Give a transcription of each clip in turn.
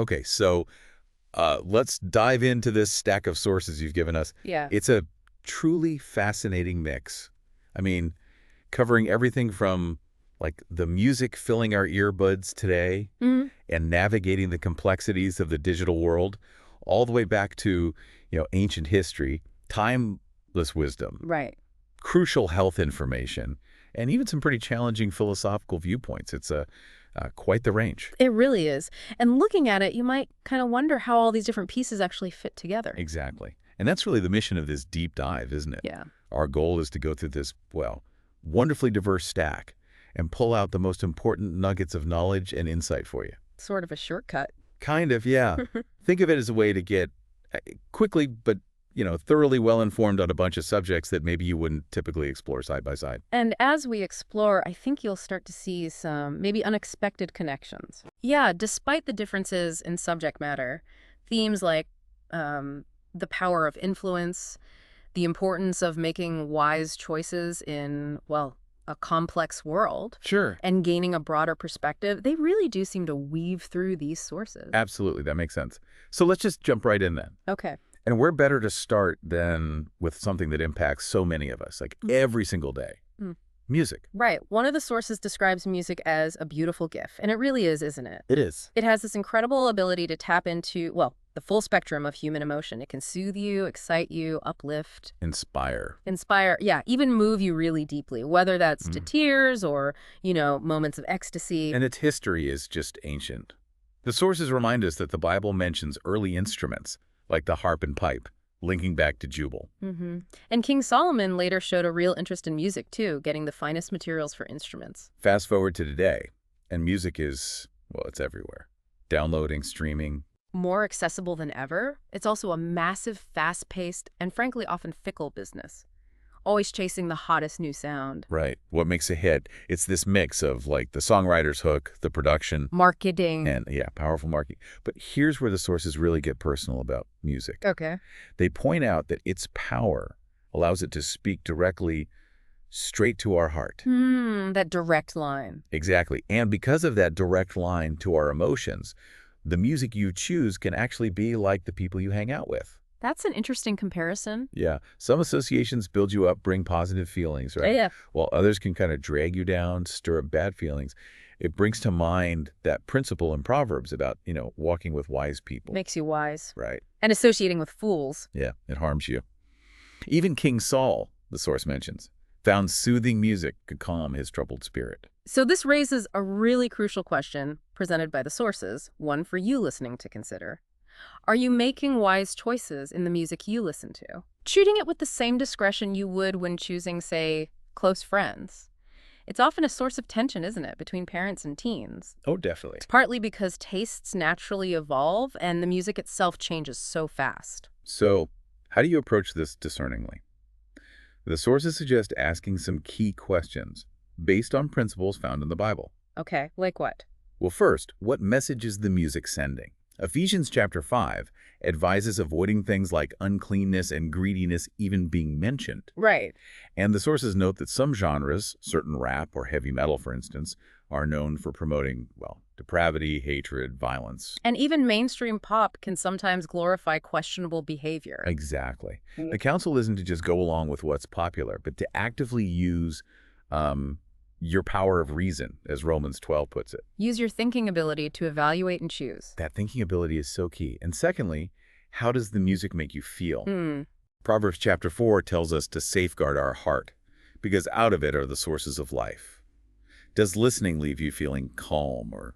Okay, so let's dive into this stack of sources you've given us. Yeah. It's a truly fascinating mix. I mean, covering everything from like the music filling our earbuds today Mhm. and navigating the complexities of the digital world, all the way back to, ancient history, timeless wisdom, Right. crucial health information, and even some pretty challenging philosophical viewpoints. It's quite the range. It really is. And looking at it, you might kind of wonder how all these different pieces actually fit together. Exactly. And that's really the mission of this deep dive, isn't it? Yeah. Our goal is to go through this, well, wonderfully diverse stack and pull out the most important nuggets of knowledge and insight for you. Sort of a shortcut. Kind of, yeah. Think of it as a way to get quickly, but, thoroughly well-informed on a bunch of subjects that maybe you wouldn't typically explore side by side. And as we explore, I think you'll start to see some maybe unexpected connections. Yeah, despite the differences in subject matter, themes like the power of influence, the importance of making wise choices in, well, a complex world, Sure. and gaining a broader perspective, they really do seem to weave through these sources. Absolutely. That makes sense. So let's just jump right in then. Okay. And where better to start than with something that impacts so many of us, like every single day? Mm. Music. Right. One of the sources describes music as a beautiful gift, and it really is, isn't it? It is. It has this incredible ability to tap into, well, the full spectrum of human emotion. It can soothe you, excite you, uplift, Inspire. inspire, yeah, even move you really deeply, whether that's to tears or, moments of ecstasy. And its history is just ancient. The sources remind us that the Bible mentions early instruments, like the harp and pipe, linking back to Jubal. And King Solomon later showed a real interest in music, too, getting the finest materials for instruments. Fast forward to today, and music is, well, it's everywhere. Downloading, streaming. More accessible than ever, it's also a massive, fast-paced, and frankly often fickle business. Always chasing the hottest new sound. Right. What makes a hit? It's this mix of like the songwriter's hook, the production, Marketing. and powerful marketing. But here's where the sources really get personal about music. Okay. They point out that its power allows it to speak directly straight to our heart. That direct line. Exactly. And because of that direct line to our emotions, the music you choose can actually be like the people you hang out with. That's an interesting comparison. Yeah. Some associations build you up, bring positive feelings, right? Yeah. While others can kind of drag you down, stir up bad feelings. It brings to mind that principle in Proverbs about, walking with wise people. Makes you wise. Right. And associating with fools. Yeah, it harms you. Even King Saul, the source mentions, found soothing music could calm his troubled spirit. So this raises a really crucial question presented by the sources, one for you listening to consider. Are you making wise choices in the music you listen to? Treating it with the same discretion you would when choosing, say, close friends. It's often a source of tension, isn't it, between parents and teens? Oh, definitely. It's partly because tastes naturally evolve and the music itself changes so fast. So, how do you approach this discerningly? The sources suggest asking some key questions based on principles found in the Bible. Okay, like what? Well, first, what message is the music sending? Ephesians chapter 5 advises avoiding things like uncleanness and greediness even being mentioned. Right. And the sources note that some genres, certain rap or heavy metal, for instance, are known for promoting, well, depravity, hatred, violence. And even mainstream pop can sometimes glorify questionable behavior. Exactly. The counsel isn't to just go along with what's popular, but to actively use your power of reason, as Romans 12 puts it. Use your thinking ability to evaluate and choose. That thinking ability is so key. And secondly, how does the music make you feel? Proverbs chapter 4 tells us to safeguard our heart, because out of it are the sources of life. Does listening leave you feeling calm or,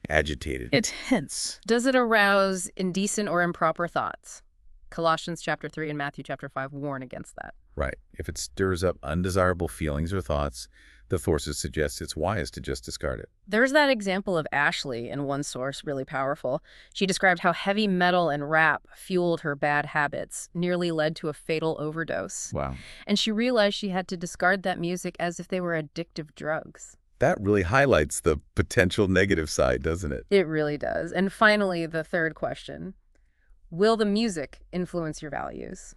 agitated? Intense. Does it arouse indecent or improper thoughts? Colossians chapter 3 and Matthew chapter 5 warn against that. Right. If it stirs up undesirable feelings or thoughts, the sources suggest it's wise to just discard it. There's that example of Ashley in one source, really powerful. She described how heavy metal and rap fueled her bad habits, nearly led to a fatal overdose. Wow. And she realized she had to discard that music as if they were addictive drugs. That really highlights the potential negative side, doesn't it? It really does. And finally, the third question. Will the music influence your values?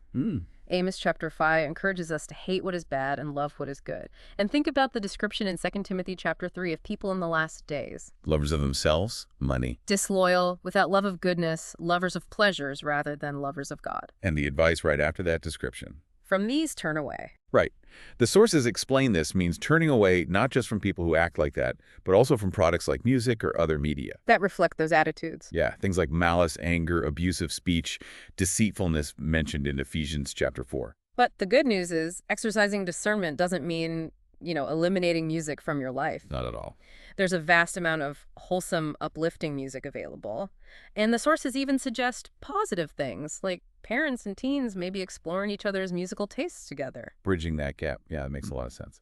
Amos chapter 5 encourages us to hate what is bad and love what is good. And think about the description in 2 Timothy chapter 3 of people in the last days. Lovers of themselves, money. Disloyal, without love of goodness, lovers of pleasures rather than lovers of God. And the advice right after that description. From these, turn away. Right. The sources explain this means turning away not just from people who act like that, but also from products like music or other media. That reflect those attitudes. Yeah, things like malice, anger, abusive speech, deceitfulness mentioned in Ephesians chapter 4. But the good news is exercising discernment doesn't mean, eliminating music from your life. Not at all. There's a vast amount of wholesome, uplifting music available. And the sources even suggest positive things, like parents and teens maybe exploring each other's musical tastes together. Bridging that gap. Yeah, that makes a lot of sense.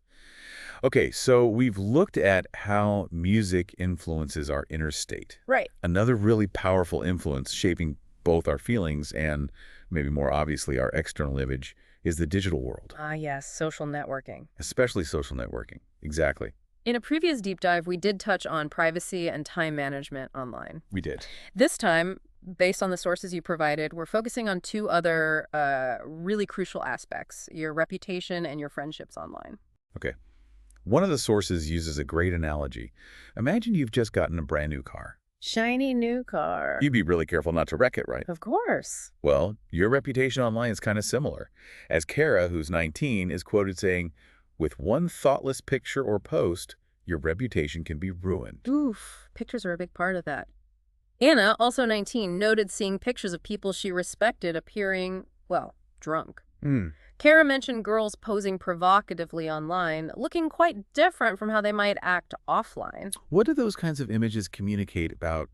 Okay, so we've looked at how music influences our inner state. Right. Another really powerful influence shaping both our feelings and, maybe more obviously, our external image is the digital world. Ah, yes, social networking. Especially social networking. Exactly. In a previous deep dive, we did touch on privacy and time management online. We did. This time, based on the sources you provided, we're focusing on two other really crucial aspects, your reputation and your friendships online. Okay. One of the sources uses a great analogy. Imagine you've just gotten a brand new car. Shiny new car. You'd be really careful not to wreck it, right? Of course. Well, your reputation online is kind of similar. As Kara, who's 19, is quoted saying, "With one thoughtless picture or post, your reputation can be ruined." Oof, pictures are a big part of that. Anna, also 19, noted seeing pictures of people she respected appearing, drunk. Kara mentioned girls posing provocatively online, looking quite different from how they might act offline. What do those kinds of images communicate about,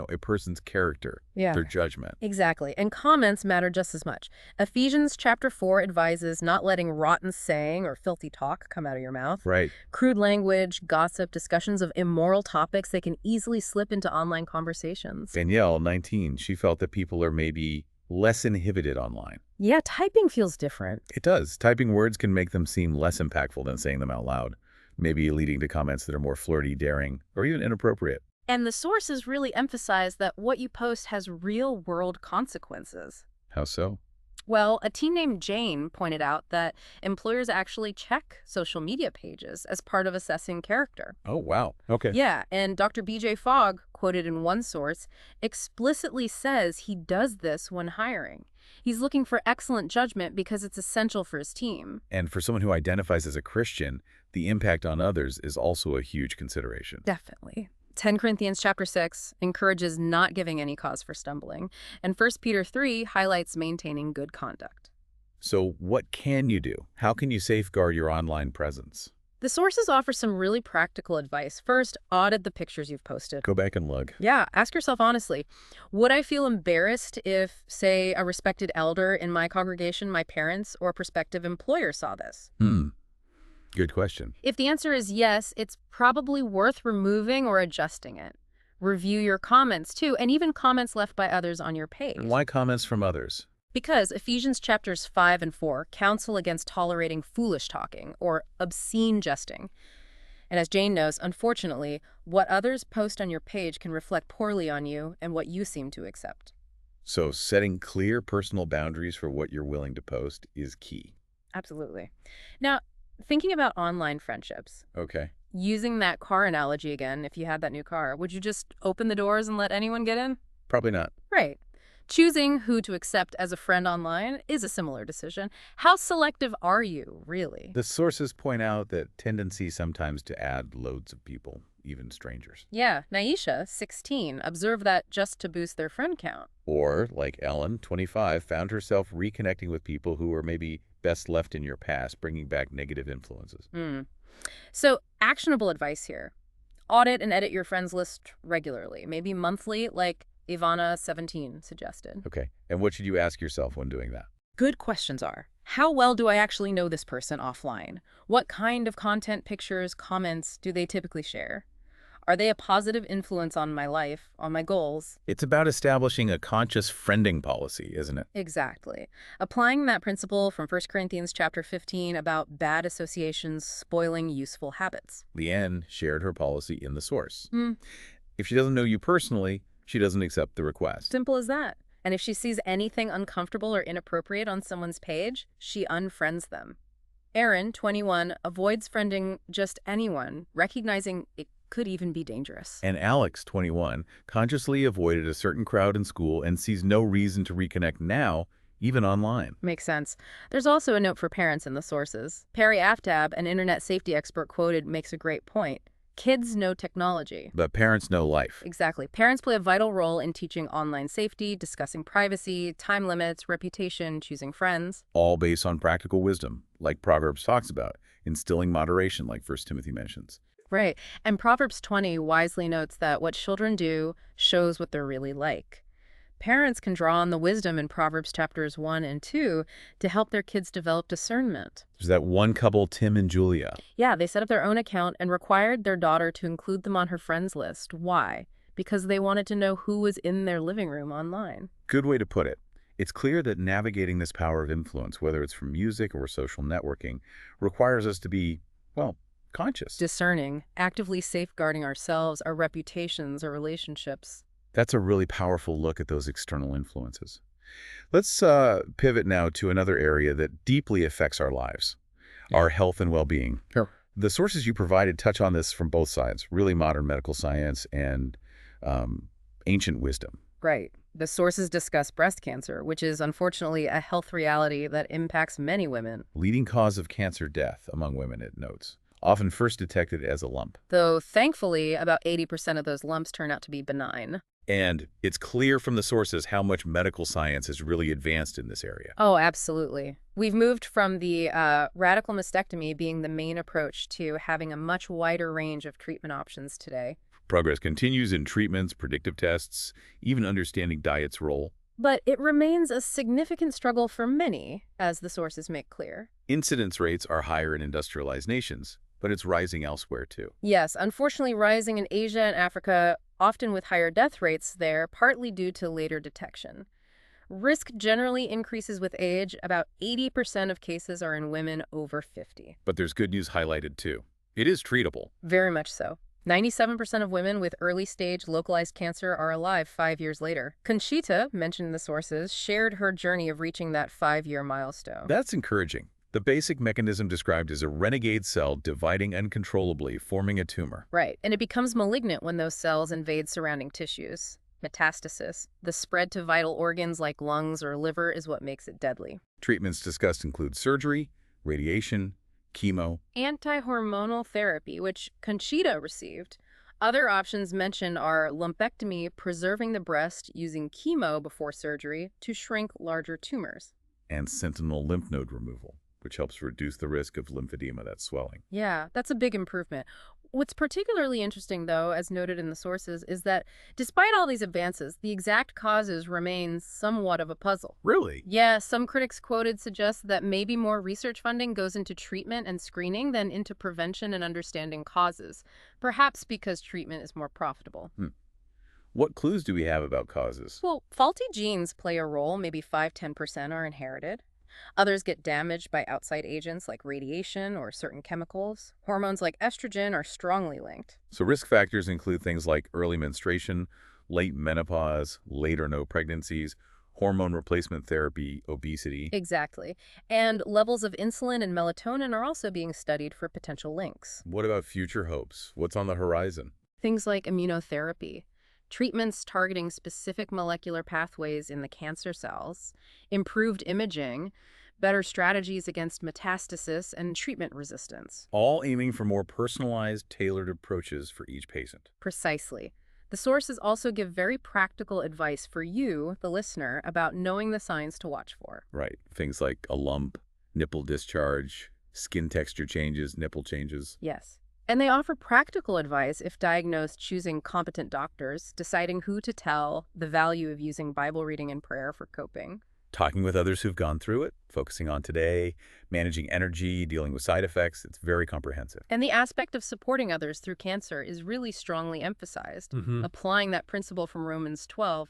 a person's character, their judgment? Exactly. And comments matter just as much. Ephesians chapter 4 advises not letting rotten saying or filthy talk come out of your mouth. Right. Crude language, gossip, discussions of immoral topics, they can easily slip into online conversations. Danielle, 19, she felt that people are maybe less inhibited online. Yeah, typing feels different. It does. Typing words can make them seem less impactful than saying them out loud, maybe leading to comments that are more flirty, daring, or even inappropriate. And the sources really emphasize that what you post has real-world consequences. How so? Well, a teen named Jane pointed out that employers actually check social media pages as part of assessing character. Oh, wow. Okay. Yeah, and Dr. B.J. Fogg, quoted in one source, explicitly says he does this when hiring. He's looking for excellent judgment because it's essential for his team. And for someone who identifies as a Christian, the impact on others is also a huge consideration. Definitely. 10 Corinthians chapter 6 encourages not giving any cause for stumbling, and 1 Peter 3 highlights maintaining good conduct. So what can you do? How can you safeguard your online presence? The sources offer some really practical advice. First, audit the pictures you've posted. Go back and look. Yeah, ask yourself honestly, would I feel embarrassed if, say, a respected elder in my congregation, my parents, or a prospective employer saw this? Good question. If the answer is yes, it's probably worth removing or adjusting it. Review your comments, too, and even comments left by others on your page. And why comments from others? Because Ephesians chapters 5 and 4 counsel against tolerating foolish talking or obscene jesting. And as Jane knows, unfortunately, what others post on your page can reflect poorly on you and what you seem to accept. So setting clear personal boundaries for what you're willing to post is key. Absolutely. Now, thinking about online friendships. Okay. Using that car analogy again, if you had that new car, would you just open the doors and let anyone get in? Probably not. Right. Choosing who to accept as a friend online is a similar decision. How selective are you, really? The sources point out that tendency sometimes to add loads of people, even strangers. Yeah, Naisha, 16, observed that just to boost their friend count. Or, like Ellen, 25, found herself reconnecting with people who were maybe best left in your past, bringing back negative influences. So, actionable advice here. Audit and edit your friends list regularly, maybe monthly, like Ivana, 17, suggested. Okay. And what should you ask yourself when doing that? Good questions are, how well do I actually know this person offline? What kind of content, pictures, comments do they typically share? Are they a positive influence on my life, on my goals? It's about establishing a conscious friending policy, isn't it? Exactly. Applying that principle from 1 Corinthians chapter 15 about bad associations spoiling useful habits. Leanne shared her policy in the source. If she doesn't know you personally, she doesn't accept the request. Simple as that. And if she sees anything uncomfortable or inappropriate on someone's page, she unfriends them. Erin, 21, avoids friending just anyone, recognizing it could even be dangerous. And Alex, 21, consciously avoided a certain crowd in school and sees no reason to reconnect now, even online. Makes sense. There's also a note for parents in the sources. Perry Aftab, an internet safety expert quoted, makes a great point. Kids know technology. But parents know life. Exactly. Parents play a vital role in teaching online safety, discussing privacy, time limits, reputation, choosing friends. All based on practical wisdom, like Proverbs talks about, instilling moderation, like 1 Timothy mentions. Right. And Proverbs 20 wisely notes that what children do shows what they're really like. Parents can draw on the wisdom in Proverbs chapters 1 and 2 to help their kids develop discernment. There's that one couple, Tim and Julia. Yeah, they set up their own account and required their daughter to include them on her friends list. Why? Because they wanted to know who was in their living room online. Good way to put it. It's clear that navigating this power of influence, whether it's from music or social networking, requires us to be, well, conscious. Discerning, actively safeguarding ourselves, our reputations, our relationships. That's a really powerful look at those external influences. Let's pivot now to another area that deeply affects our lives, our health and well-being. Sure. The sources you provided touch on this from both sides, really modern medical science and ancient wisdom. Right. The sources discuss breast cancer, which is unfortunately a health reality that impacts many women. Leading cause of cancer death among women, it notes, often first detected as a lump. Though, thankfully, about 80% of those lumps turn out to be benign. And it's clear from the sources how much medical science has really advanced in this area. Oh, absolutely. We've moved from the radical mastectomy being the main approach to having a much wider range of treatment options today. Progress continues in treatments, predictive tests, even understanding diet's role. But it remains a significant struggle for many, as the sources make clear. Incidence rates are higher in industrialized nations, but it's rising elsewhere too. Yes, unfortunately rising in Asia and Africa, often with higher death rates there, partly due to later detection. Risk generally increases with age. About 80% of cases are in women over 50. But there's good news highlighted too. It is treatable. Very much so. 97% of women with early-stage localized cancer are alive 5 years later. Conchita, mentioned in the sources, shared her journey of reaching that 5-year milestone. That's encouraging. The basic mechanism described is a renegade cell dividing uncontrollably, forming a tumor. Right, and it becomes malignant when those cells invade surrounding tissues. Metastasis, the spread to vital organs like lungs or liver, is what makes it deadly. Treatments discussed include surgery, radiation, chemo. Anti-hormonal therapy, which Conchita received. Other options mentioned are lumpectomy, preserving the breast using chemo before surgery to shrink larger tumors. And sentinel lymph node removal, which helps reduce the risk of lymphedema, that's swelling. Yeah, that's a big improvement. What's particularly interesting, though, as noted in the sources, is that despite all these advances, the exact causes remain somewhat of a puzzle. Really? Yeah, some critics quoted suggest that maybe more research funding goes into treatment and screening than into prevention and understanding causes, perhaps because treatment is more profitable. What clues do we have about causes? Well, faulty genes play a role. Maybe 5–10% are inherited. Others get damaged by outside agents like radiation or certain chemicals. Hormones like estrogen are strongly linked. So risk factors include things like early menstruation, late menopause, late or no pregnancies, hormone replacement therapy, obesity. Exactly. And levels of insulin and melatonin are also being studied for potential links. What about future hopes? What's on the horizon? Things like immunotherapy, treatments targeting specific molecular pathways in the cancer cells, improved imaging, better strategies against metastasis and treatment resistance. All aiming for more personalized, tailored approaches for each patient. Precisely. The sources also give very practical advice for you, the listener, about knowing the signs to watch for. Right. Things like a lump, nipple discharge, skin texture changes, nipple changes. Yes. And they offer practical advice if diagnosed, choosing competent doctors, deciding who to tell, the value of using Bible reading and prayer for coping. Talking with others who've gone through it, focusing on today, managing energy, dealing with side effects. It's very comprehensive. And the aspect of supporting others through cancer is really strongly emphasized. Applying that principle from Romans 12,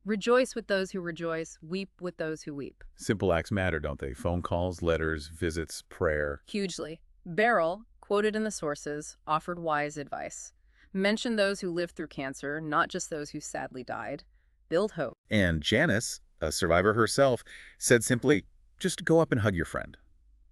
rejoice with those who rejoice, weep with those who weep. Simple acts matter, don't they? Phone calls, letters, visits, prayer. Hugely. Beryl, quoted in the sources, offered wise advice. Mention those who lived through cancer, not just those who sadly died. build hope. And Janice, a survivor herself, said simply, just go up and hug your friend.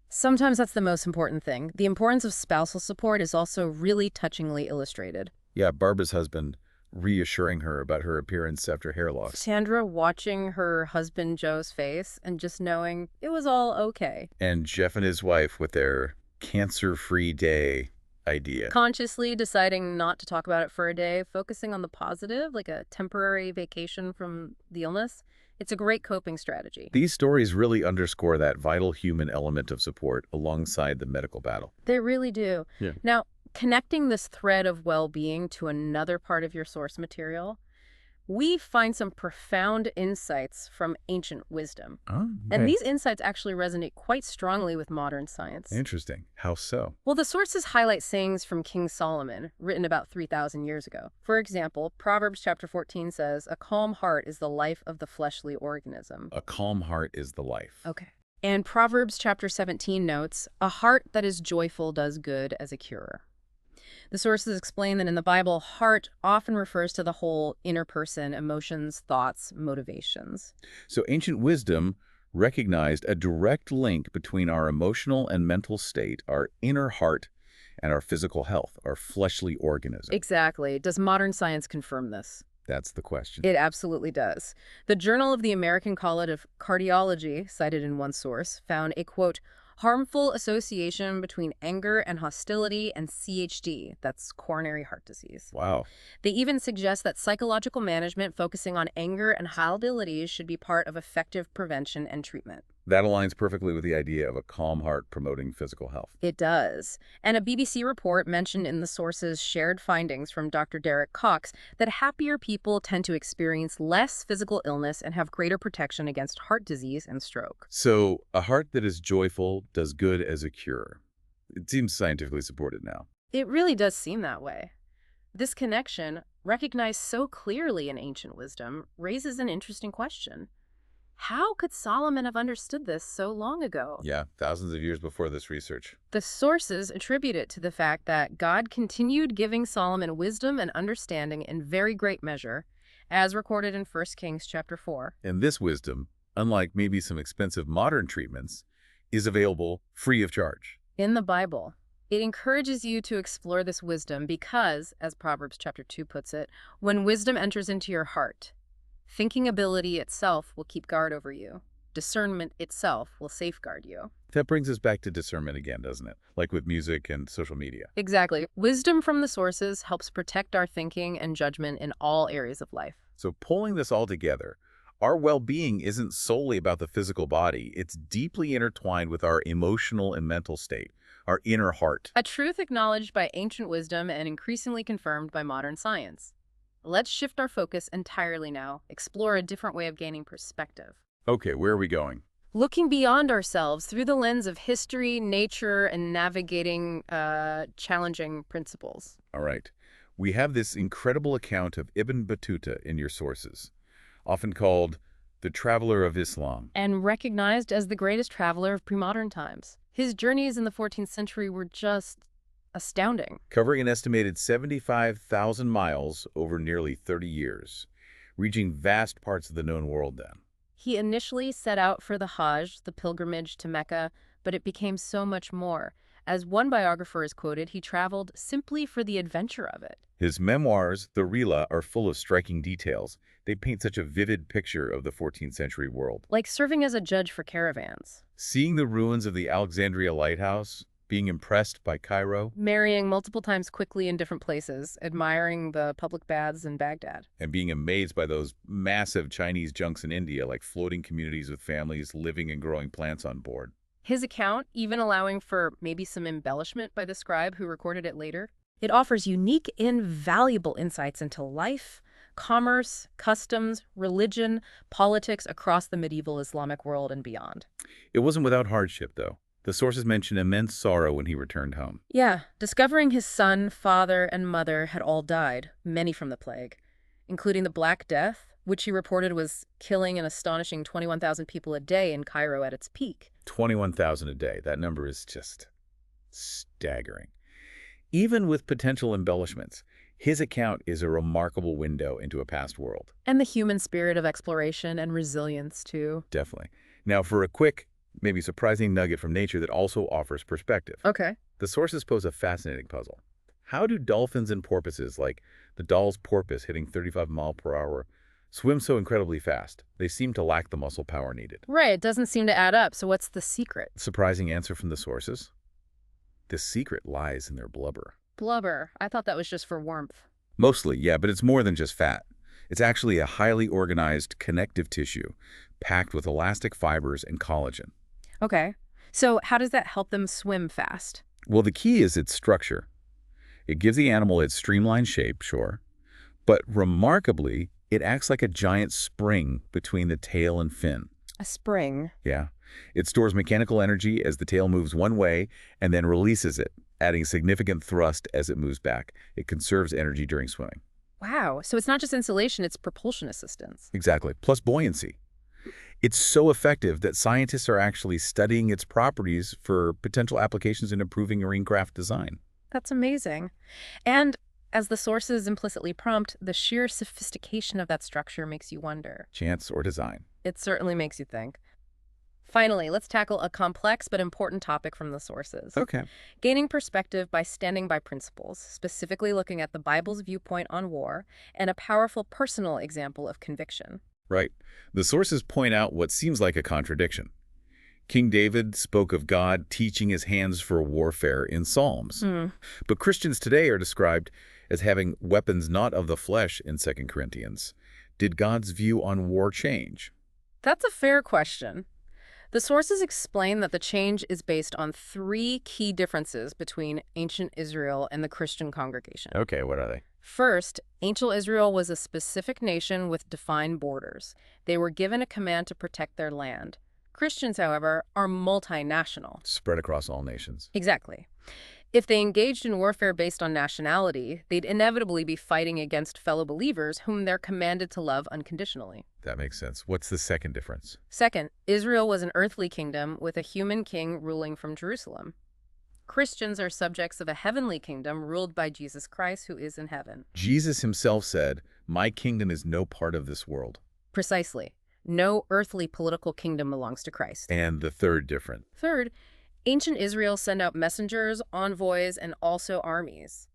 Sometimes that's the most important thing. The importance of spousal support is also really touchingly illustrated. Yeah, Barbara's husband reassuring her about her appearance after hair loss. Sandra watching her husband Joe's face and just knowing it was all okay. And Jeff and his wife with their cancer-free day idea. Consciously deciding not to talk about it for a day, focusing on the positive, like a temporary vacation from the illness. It's a great coping strategy. These stories really underscore that vital human element of support alongside the medical battle. They really do. Yeah. Now, connecting this thread of well-being to another part of your source material, we find some profound insights from ancient wisdom. Oh, okay. And these insights actually resonate quite strongly with modern science. Interesting. How so? Well, the sources highlight sayings from King Solomon, written about 3,000 years ago. For example, Proverbs chapter 14 says, "A calm heart is the life of the fleshly organism." A calm heart is the life. Okay. And Proverbs chapter 17 notes, "A heart that is joyful does good as a cure." The sources explain that in the Bible, heart often refers to the whole inner person, emotions, thoughts, motivations. So ancient wisdom recognized a direct link between our emotional and mental state, our inner heart, and our physical health, our fleshly organism. Exactly. Does modern science confirm this? That's the question. It absolutely does. The Journal of the American College of Cardiology, cited in one source, found a, quote, harmful association between anger and hostility and CHD, that's coronary heart disease. Wow. They even suggest that psychological management focusing on anger and hostilities should be part of effective prevention and treatment. That aligns perfectly with the idea of a calm heart promoting physical health. It does. And a BBC report mentioned in the sources shared findings from Dr. Derek Cox that happier people tend to experience less physical illness and have greater protection against heart disease and stroke. So a heart that is joyful does good as a cure. It seems scientifically supported now. It really does seem that way. This connection, recognized so clearly in ancient wisdom, raises an interesting question. How could Solomon have understood this so long ago? Yeah, thousands of years before this research. The sources attribute it to the fact that God continued giving Solomon wisdom and understanding in very great measure, as recorded in 1 Kings chapter 4. And this wisdom, unlike maybe some expensive modern treatments, is available free of charge. In the Bible, it encourages you to explore this wisdom because, as Proverbs chapter 2 puts it, when wisdom enters into your heart, thinking ability itself will keep guard over you. Discernment itself will safeguard you. That brings us back to discernment again, doesn't it? Like with music and social media. Exactly. Wisdom from the sources helps protect our thinking and judgment in all areas of life. So pulling this all together, our well-being isn't solely about the physical body. It's deeply intertwined with our emotional and mental state, our inner heart. A truth acknowledged by ancient wisdom and increasingly confirmed by modern science. Let's shift our focus entirely now, explore a different way of gaining perspective. Okay, where are we going? Looking beyond ourselves through the lens of history, nature, and navigating challenging principles. All right. We have this incredible account of Ibn Battuta in your sources, often called the Traveler of Islam. And recognized as the greatest traveler of pre-modern times. His journeys in the 14th century were just astounding. Covering an estimated 75,000 miles over nearly 30 years, reaching vast parts of the known world then. He initially set out for the Hajj, the pilgrimage to Mecca, but it became so much more. As one biographer is quoted, he traveled simply for the adventure of it. His memoirs, the Rila, are full of striking details. They paint such a vivid picture of the 14th century world. Like serving as a judge for caravans. Seeing the ruins of the Alexandria Lighthouse, being impressed by Cairo, Marrying multiple times quickly in different places, admiring the public baths in Baghdad. and being amazed by those massive Chinese junks in India, like floating communities with families living and growing plants on board. His account, even allowing for maybe some embellishment by the scribe who recorded it later, it offers unique, invaluable insights into life, commerce, customs, religion, politics across the medieval Islamic world and beyond. It wasn't without hardship, though. The sources mention immense sorrow when he returned home. Yeah, discovering his son, father, and mother had all died, many from the plague, including the Black Death, which he reported was killing an astonishing 21,000 people a day in Cairo at its peak. 21,000 a day. That number is just staggering. Even with potential embellishments, His account is a remarkable window into a past world. And the human spirit of exploration and resilience, too. Definitely. Now, for a quick, maybe surprising nugget from nature that also offers perspective. Okay. The sources pose a fascinating puzzle. How do dolphins and porpoises, like the Dall's porpoise hitting 35 miles per hour, swim so incredibly fast? They seem to lack the muscle power needed. Right, it doesn't seem to add up, so what's the secret? Surprising answer from the sources? The secret lies in their blubber. Blubber. I thought that was just for warmth. Mostly, yeah, but it's more than just fat. It's actually a highly organized connective tissue packed with elastic fibers and collagen. Okay. So how does that help them swim fast? Well, the key is its structure. It gives the animal its streamlined shape, sure, but remarkably, it acts like a giant spring between the tail and fin. A spring. Yeah. It stores mechanical energy as the tail moves one way and then releases it, adding significant thrust as it moves back. It conserves energy during swimming. Wow. So it's not just insulation, it's propulsion assistance. Exactly. Plus buoyancy. It's so effective that scientists are actually studying its properties for potential applications in improving marine craft design. That's amazing. And as the sources implicitly prompt, the sheer sophistication of that structure makes you wonder. Chance or design. It certainly makes you think. Finally, let's tackle a complex but important topic from the sources. Okay. Gaining perspective by standing by principles, specifically looking at the Bible's viewpoint on war, and a powerful personal example of conviction. Right. The sources point out what seems like a contradiction. King David spoke of God teaching his hands for warfare in Psalms. But Christians today are described as having weapons not of the flesh in 2 Corinthians. Did God's view on war change? That's a fair question. The sources explain that the change is based on three key differences between ancient Israel and the Christian congregation. Okay, what are they? First, ancient Israel was a specific nation with defined borders. They were given a command to protect their land. Christians, however, are multinational. Spread across all nations. Exactly. If they engaged in warfare based on nationality, they'd inevitably be fighting against fellow believers whom they're commanded to love unconditionally. That makes sense. What's the second difference? Second, Israel was an earthly kingdom with a human king ruling from Jerusalem. Christians are subjects of a heavenly kingdom ruled by Jesus Christ, who is in heaven. Jesus himself said, "My kingdom is no part of this world." Precisely. No earthly political kingdom belongs to Christ. And the third difference. Third, ancient Israel sent out messengers, envoys, and also armies.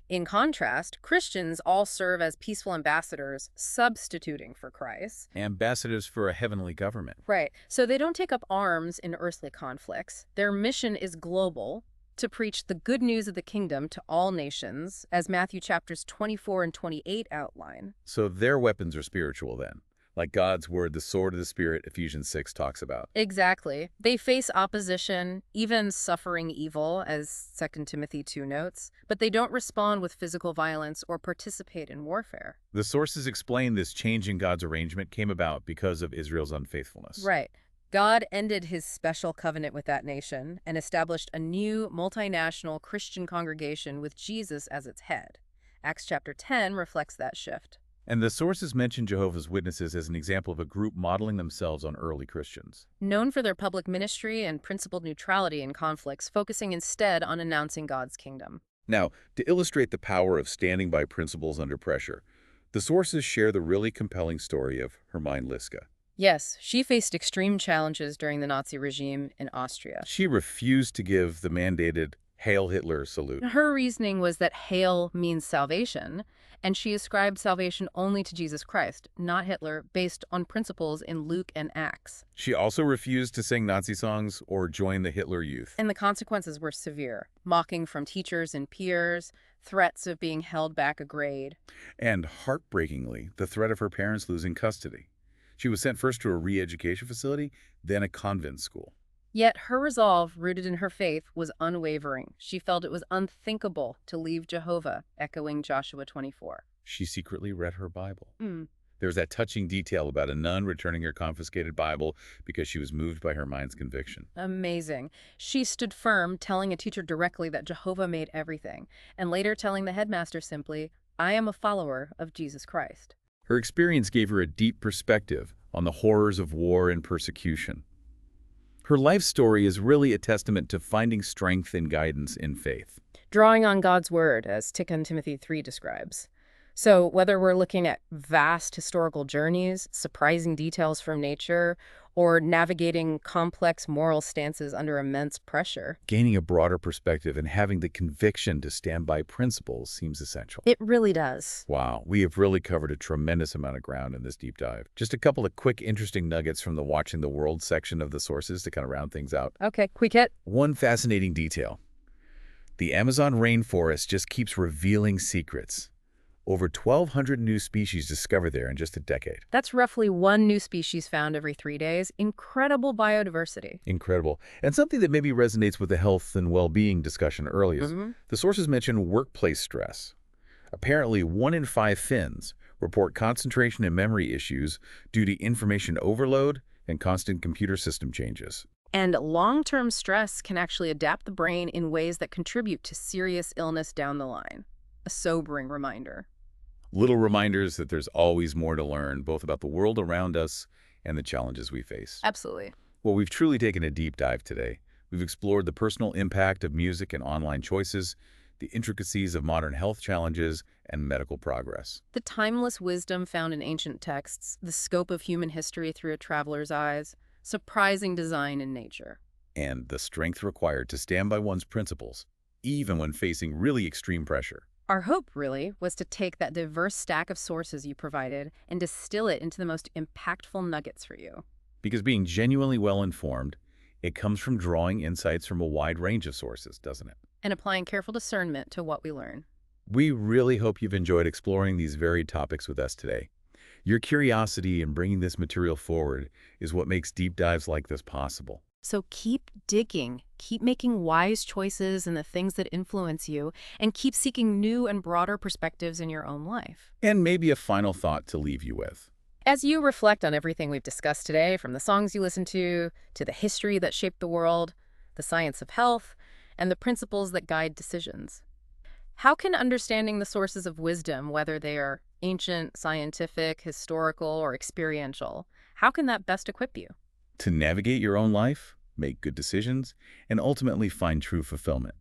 In contrast, Christians all serve as peaceful ambassadors, substituting for Christ. Ambassadors for a heavenly government. Right. So they don't take up arms in earthly conflicts. Their mission is global, to preach the good news of the kingdom to all nations, as Matthew chapters 24 and 28 outline. So their weapons are spiritual then. Like God's word, the sword of the Spirit, Ephesians 6 talks about. Exactly. They face opposition, even suffering evil, as 2 Timothy 2 notes, but they don't respond with physical violence or participate in warfare. The sources explain this change in God's arrangement came about because of Israel's unfaithfulness. Right. God ended his special covenant with that nation and established a new multinational Christian congregation with Jesus as its head. Acts chapter 10 reflects that shift. And the sources mention Jehovah's Witnesses as an example of a group modeling themselves on early Christians. Known for their public ministry and principled neutrality in conflicts, focusing instead on announcing God's kingdom. Now, to illustrate the power of standing by principles under pressure, the sources share the really compelling story of Hermine Liska. Yes, she faced extreme challenges during the Nazi regime in Austria. She refused to give the mandated Hail Hitler salute. Her reasoning was that Hail means salvation, and she ascribed salvation only to Jesus Christ, not Hitler, based on principles in Luke and Acts. She also refused to sing Nazi songs or join the Hitler Youth. And the consequences were severe. Mocking from teachers and peers, threats of being held back a grade. And heartbreakingly, the threat of her parents losing custody. She was sent first to a re-education facility, then a convent school. Yet her resolve, rooted in her faith, was unwavering. She felt it was unthinkable to leave Jehovah, echoing Joshua 24. She secretly read her Bible. Mm. There's that touching detail about a nun returning her confiscated Bible because she was moved by her mind's conviction. Amazing. She stood firm, telling a teacher directly that Jehovah made everything, and later telling the headmaster simply, "I am a follower of Jesus Christ." Her experience gave her a deep perspective on the horrors of war and persecution. Her life story is really a testament to finding strength and guidance in faith. drawing on God's word, as 2 Timothy 3 describes. So whether we're looking at vast historical journeys, surprising details from nature, or navigating complex moral stances under immense pressure, Gaining a broader perspective and having the conviction to stand by principles seems essential. it really does. Wow, we have really covered a tremendous amount of ground in this deep dive. Just a couple of quick, interesting nuggets from the Watching the World section of the sources to kind of round things out. Okay, quick hit. One fascinating detail. The Amazon rainforest just keeps revealing secrets. Over 1,200 new species discovered there in just a decade. That's roughly one new species found every 3 days. Incredible biodiversity. Incredible. And something that maybe resonates with the health and well-being discussion earlier. The sources mention workplace stress. Apparently, 1 in 5 Finns report concentration and memory issues due to information overload and constant computer system changes. And long-term stress can actually adapt the brain in ways that contribute to serious illness down the line. A sobering reminder. Little reminders that there's always more to learn, both about the world around us and the challenges we face. Absolutely. Well, we've truly taken a deep dive today. We've explored the personal impact of music and online choices, the intricacies of modern health challenges, and medical progress. The timeless wisdom found in ancient texts, the scope of human history through a traveler's eyes, surprising design in nature. And the strength required to stand by one's principles, even when facing really extreme pressure. Our hope, really, was to take that diverse stack of sources you provided and distill it into the most impactful nuggets for you. Because being genuinely well-informed, it comes from drawing insights from a wide range of sources, doesn't it? And applying careful discernment to what we learn. We really hope you've enjoyed exploring these varied topics with us today. Your curiosity in bringing this material forward is what makes deep dives like this possible. So keep digging, keep making wise choices in the things that influence you, and keep seeking new and broader perspectives in your own life. And maybe a final thought to leave you with. As you reflect on everything we've discussed today, from the songs you listen to the history that shaped the world, the science of health, and the principles that guide decisions, how can understanding the sources of wisdom, whether they are ancient, scientific, historical, or experiential, how can that best equip you? To navigate your own life, make good decisions, and ultimately find true fulfillment.